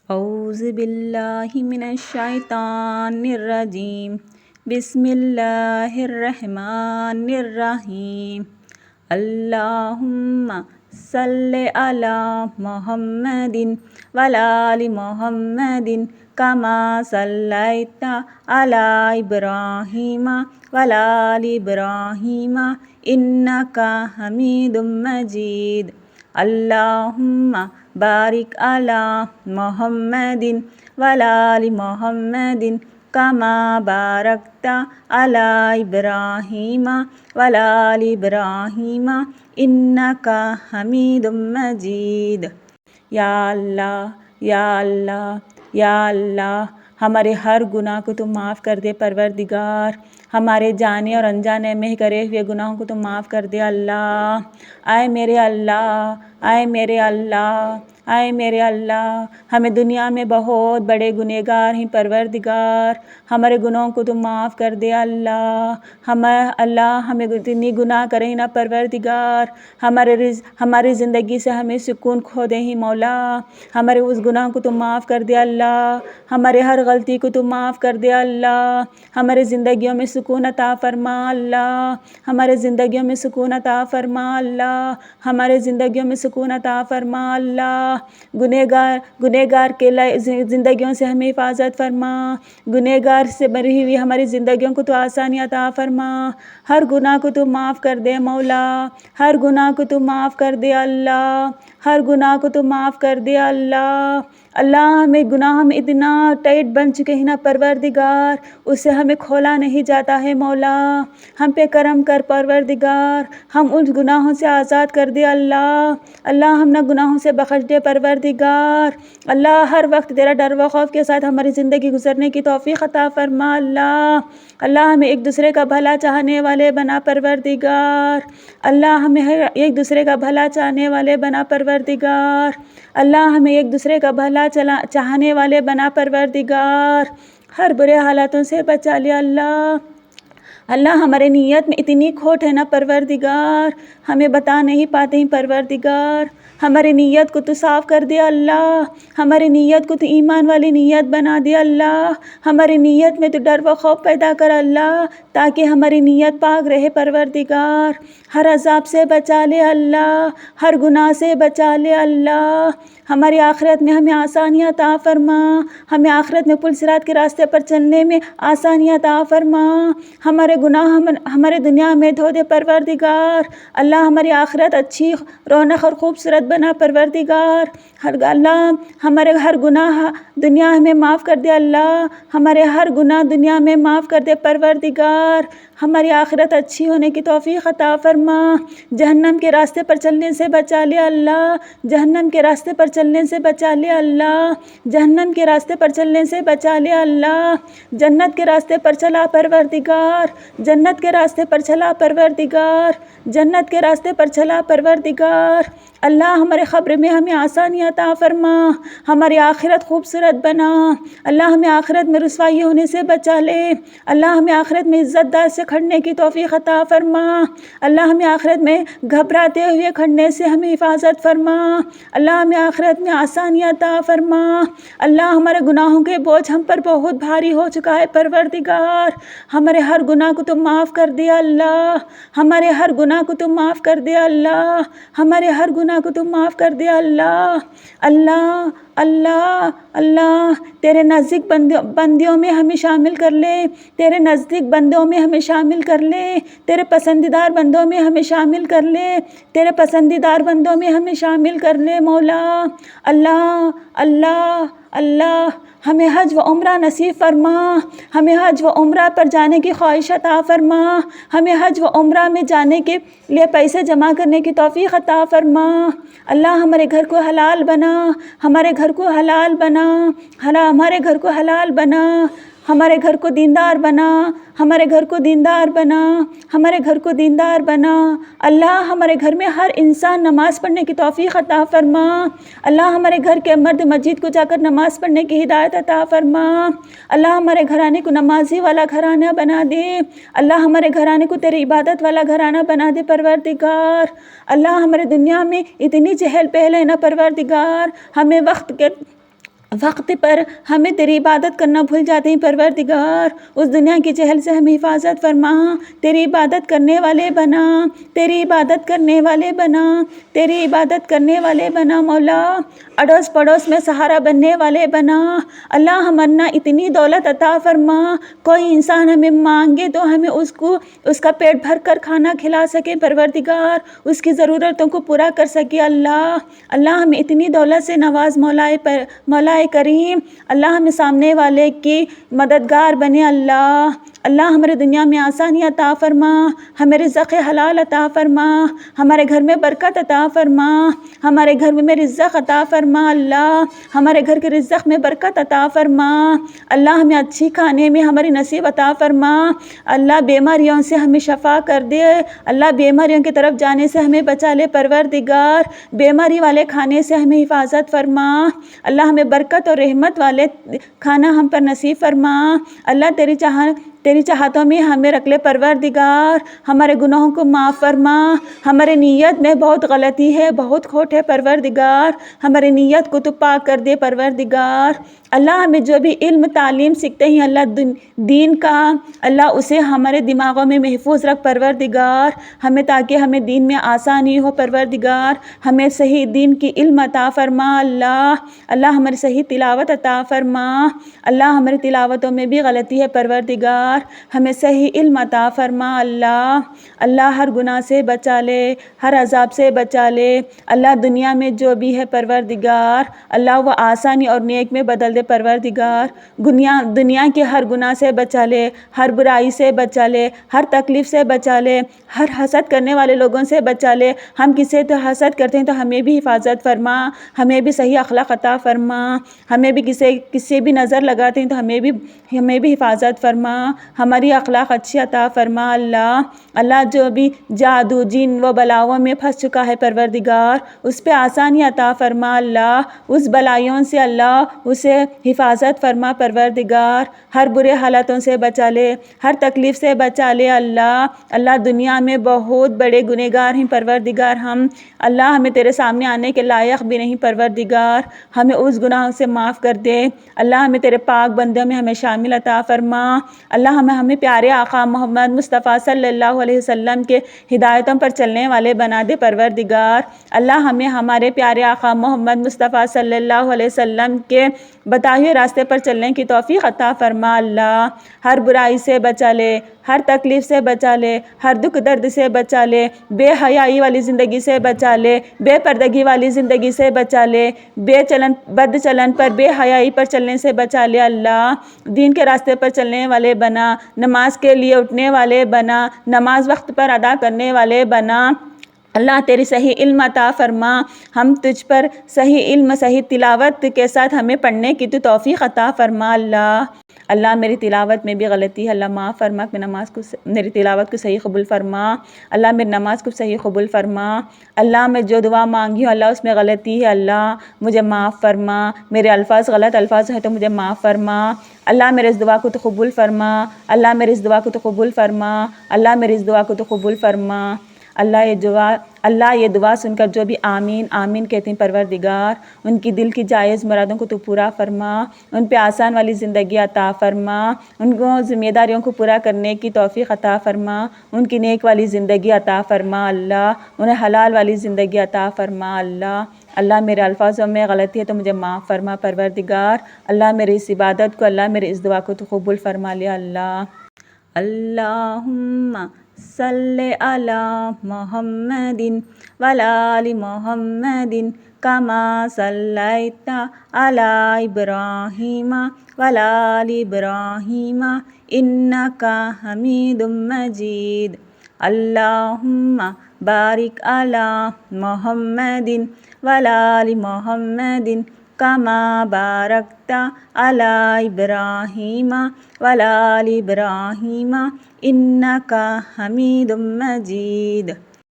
اعوذ باللہ من الشیطان الرجیم بسم اللہ الرحمن الرحیم اللہم صلی علی محمد وعلی آل محمد کما صلیت علی ابراہیم وعلی آل ابراہیم انک حمید مجید اللہم بارک علی محمد وعلی آل محمد کما بارکت علی ابراہیم وعلی آل ابراہیم انک حمید مجید۔ یا اللہ یا اللہ یا اللہ، ہمارے ہر گناہ کو تم معاف کر دے پروردگار، ہمارے جانے اور انجانے میں کرے ہوئے گناہوں کو تم معاف کر دے اللہ۔ اے میرے اللہ، اے میرے اللہ، اے میرے اللہ، ہمیں دنیا میں بہت بڑے گنہگار ہیں پروردگار، ہمارے گناہوں کو تم معاف کر دے اللہ۔ ہمیں اتنی گناہ کریں نا پروردگار، ہماری زندگی سے ہمیں سکون کھو دے ہی مولا، ہمارے اس گناہ کو تم معاف کر دے اللہ، ہمارے ہر غلطی کو تم معاف کر دے اللہ، ہمارے زندگیوں میں سکون عطا فرما اللہ، ہمارے زندگیوں میں سکون عطا فرما اللہ، ہمارے زندگیوں میں سکون عطا فرما اللہ۔ گنہگار کے زندگیوں سے ہمیں حفاظت فرما، گنہگار سے بری ہوئی ہماری زندگیوں کو تو آسانی عطا فرما، ہر گناہ کو تو معاف کر دے مولا، ہر گناہ کو تو معاف کر دے اللہ، ہر گناہ کو تو معاف کر دے اللہ۔ اللہ ہمیں گناہ میں اتنا ٹائٹ بن چکے ہیں نا پروردگار، اس سے ہمیں کھولا نہیں جاتا ہے مولا، ہم پہ کرم کر پروردگار، ہم ان گناہوں سے آزاد کر دے اللہ، اللہ ہم نہ گناہوں سے بخش دے پروردگار، اللہ ہر وقت تیرا ڈر و خوف کے ساتھ ہماری زندگی گزرنے کی توفیق عطا فرما اللہ، اللہ ہمیں ایک دوسرے کا بھلا چاہنے والے بنا پروردگار، اللہ ہمیں ایک دوسرے کا بھلا چاہنے والے بنا پروردگار، اللہ ہمیں ایک دوسرے کا بھلا چاہنے والے بنا پروردگار، ہر برے حالاتوں سے بچا لے اللہ۔ اللہ ہمارے نیت میں اتنی کھوٹ ہے نا پروردگار، ہمیں بتا نہیں پاتے ہیں پروردگار، ہماری نیت کو تو صاف کر دے اللہ، ہماری نیت کو تو ایمان والی نیت بنا دے اللہ، ہماری نیت میں تو ڈر و خوف پیدا کر اللہ، تاکہ ہماری نیت پاک رہے پروردگار، ہر عذاب سے بچا لے اللہ، ہر گناہ سے بچا لے اللہ، ہماری آخرت میں ہمیں آسانی عطا فرما، ہمیں آخرت میں پل صراط کے راستے پر چلنے میں آسانی عطا فرما، ہمارے گناہ ہمارے دنیا میں دھو دے پروردگار، اللہ ہماری آخرت اچھی رونق اور خوبصورت بنا پروردگار، اللہ ہمارے ہر گناہ دنیا میں معاف کر دے اللہ، ہمارے ہر گناہ دنیا میں معاف کر دے پروردگار، ہماری آخرت اچھی ہونے کی توفیق عطا فرما، جہنم کے راستے پر چلنے سے بچا لے اللہ، جہنم کے راستے پر چلنے سے بچا لے اللہ، جہنم کے راستے پر چلنے سے بچا لے اللہ، جنت کے راستے پر چلا پروردگار، جنت کے راستے پر چلا پروردگار، جنت کے راستے پر چلا پروردگار، اللہ ہمارے قبر میں ہمیں آسانی عطا فرما، ہماری آخرت خوبصورت بنا، اللہ ہمیں آخرت میں رسوائی ہونے سے بچا لے، اللہ ہمیں آخرت میں عزت دار سے کھڑنے کی توفیق عطا فرما، اللہ ہمیں آخرت میں گھبراتے ہوئے کھڑنے سے ہمیں حفاظت فرما، اللہ ہمیں آخرت میں آسانی عطا فرما، اللہ ہمارے گناہوں کے بوجھ ہم پر بہت بھاری ہو چکا ہے پروردگار، ہمارے ہر گناہ کو تم معاف کر دے اللہ، ہمارے ہر گناہ کو تم معاف کر دے اللہ، ہمارے ہر گناہ کو تم معاف کر دے اللہ، اللہ اللہ اللہ تیرے نزدیک بندیوں میں ہمیں شامل کر لے، تیرے نزدیک بندوں میں ہمیں شامل کر لے، تیرے پسندیدار بندوں میں ہمیں شامل کر لے، تیرے پسندیدار بندوں میں ہمیں شامل کر لے مولا، اللہ اللہ اللہ ہمیں حج و عمرہ نصیب فرما، ہمیں حج و عمرہ پر جانے کی خواہش عطا فرما، ہمیں حج و عمرہ میں جانے کے لیے پیسے جمع کرنے کی توفیق عطا فرما، اللہ ہمارے گھر کو حلال بنا، ہمارے گھر کو حلال بنا، ہمارے گھر کو حلال بنا، ہمارے گھر کو دیندار بنا، ہمارے گھر کو دیندار بنا، ہمارے گھر کو دیندار بنا، اللہ ہمارے گھر میں ہر انسان نماز پڑھنے کی توفیق عطا فرما، اللہ ہمارے گھر کے مرد مسجد کو جا کر نماز پڑھنے کی ہدایت عطا فرما، اللہ ہمارے گھرانے کو نمازی والا گھرانہ بنا دے، اللہ ہمارے گھرانے کو تیری عبادت والا گھرانہ بنا دے پروردگار، اللہ ہمارے دنیا میں اتنی چہل پہل ہے نا پروردگار، ہمیں وقت پر ہمیں تیری عبادت کرنا بھول جاتے ہیں پروردگار، اس دنیا کی چہل سے ہمیں حفاظت فرما، تیری عبادت کرنے والے بنا، تیری عبادت کرنے والے بنا، تیری عبادت کرنے والے بنا مولا، اڑوس پڑوس میں سہارا بننے والے بنا۔ اللہ ہمنا اتنی دولت عطا فرما، کوئی انسان ہمیں مانگے تو ہمیں اس کا پیٹ بھر کر کھانا کھلا سکے پروردگار، اس کی ضرورتوں کو پورا کر سکے اللہ ہمیں اتنی دولت سے نواز مولا کریم، اللہ ہمیں سامنے والے کی مددگار بنے اللہ ہمارے دنیا میں آسانی عطا فرما، ہمیں رزق حلال عطا فرما، ہمارے گھر میں برکت عطا فرما، ہمارے گھر میں رزق عطا فرما ہمارے گھر کے رزق میں برکت عطا فرما اللہ، ہمیں اچھی کھانے میں ہماری نصیب عطا فرما اللہ، بیماریوں سے ہمیں شفا کر دے اللہ، بیماریوں کی طرف جانے سے ہمیں بچا لے پروردگار، بیماری والے کھانے سے ہمیں حفاظت فرما اللہ، ہمیں برکت اور رحمت والے کھانا ہم پر نصیب فرما اللہ، تیری چاہتوں میں ہمیں رکھ لے پروردگار، ہمارے گناہوں کو معاف فرما، ہمارے نیت میں بہت غلطی ہے، بہت کھوٹ ہے پروردگار، ہمارے نیت کو تو پاک کر دے پروردگار اللہ، ہمیں جو بھی علم تعلیم سیکھتے ہیں اللہ دین کا اللہ، اسے ہمارے دماغوں میں محفوظ رکھ پروردگار، تاکہ ہمیں دین میں آسانی ہو پروردگار، ہمیں صحیح دین کی علم عطا فرما اللہ ہماری صحیح تلاوت عطا فرما اللہ، ہماری تلاوتوں میں بھی غلطی ہے پروردگار، ہمیں صحیح علم عطا فرما اللہ ہر گناہ سے بچا لے، ہر عذاب سے بچا لے اللہ، دنیا میں جو بھی ہے پروردگار اللہ، وہ آسانی اور نیک میں بدل دے پروردگار، دنیا کے ہر گناہ سے بچا لے، ہر برائی سے بچا لے، ہر تکلیف سے بچا لے، ہر حسد کرنے والے لوگوں سے بچا لے، ہم کسی تو حسد کرتے ہیں تو ہمیں بھی حفاظت فرما، ہمیں بھی صحیح اخلاق عطا فرما، ہمیں بھی کسی بھی نظر لگاتے ہیں تو ہمیں بھی حفاظت فرما، ہماری اخلاق اچھی عطا فرما اللہ جو بھی جادو جن و بلاؤں میں پھنس چکا ہے پروردگار، اس پہ آسانی عطا فرما اللہ، اس بلائیوں سے اللہ اسے حفاظت فرما پروردگار، ہر برے حالاتوں سے بچا لے، ہر تکلیف سے بچا لے اللہ دنیا میں بہت بڑے گنہگار ہیں پروردگار ہم ہمیں تیرے سامنے آنے کے لائق بھی نہیں پروردگار، ہمیں اس گناہوں سے معاف کر دے اللہ، ہمیں تیرے پاک بندوں میں ہمیں شامل عطا فرما اللہ، ہمیں پیارے آقا محمد مصطفیٰ صلی اللہ علیہ وسلم کے ہدایتوں پر چلنے والے بنا دے پروردگار اللہ، ہمیں ہمارے پیارے آقا محمد مصطفیٰ صلی اللہ علیہ وسلم کے بتائے ہوئے راستے پر چلنے کی توفیق عطا فرما اللہ، ہر برائی سے بچا لے، ہر تکلیف سے بچا لے، ہر دکھ درد سے بچا لے، بے حیائی والی زندگی سے بچا لے، بے پردگی والی زندگی سے بچا لے، بد چلن پر بے حیائی پر چلنے سے بچا لے اللہ، دین کے راستے پر چلنے والے بنا، نماز کے لیے اٹھنے والے بنا، نماز وقت پر ادا کرنے والے بنا اللہ، تیری صحیح علم عطا فرما، ہم تجھ پر صحیح علم صحیح تلاوت کے ساتھ ہمیں پڑھنے کی تو توفیق عطا فرما اللہ میری تلاوت میں بھی غلطی ہے اللہ معاف فرما، میری تلاوت کو صحیح قبول فرما اللہ، میری نماز کو صحیح قبول فرما اللہ، میں جو دعا مانگی ہوں اللہ اس میں غلطی ہے اللہ مجھے معاف فرما، میرے الفاظ غلط الفاظ ہیں تو مجھے معاف فرما اللہ، میرے اس دعا کو تو قبول فرما اللہ، میرے اس دعا کو تو قبول فرما اللہ، میری اس دعا کو تو قبول فرما اللہ، یہ دعا سن کر جو بھی آمین آمین کہتے ہیں پروردگار، ان کی دل کی جائز مرادوں کو تو پورا فرما، ان پہ آسان والی زندگی عطا فرما، ان کو ذمہ داریوں کو پورا کرنے کی توفیق عطا فرما، ان کی نیک والی زندگی عطا فرما اللہ، انہیں حلال والی زندگی عطا فرما اللہ میرے الفاظوں میں غلطی ہے تو مجھے معاف فرما پروردگار اللہ، میری اس عبادت کو اللہ میرے اس دعا کو تو قبول فرما لے اللہم صلی علی محمد وعلی آل محمد کما صلیت علی ابراہیم وعلی آل ابراہیم انک حمید مجید اللہم بارک علی محمد وعلی آل محمد کما بارکت علی ابراہیم وعلی آل ابراہیم انک حمید مجید۔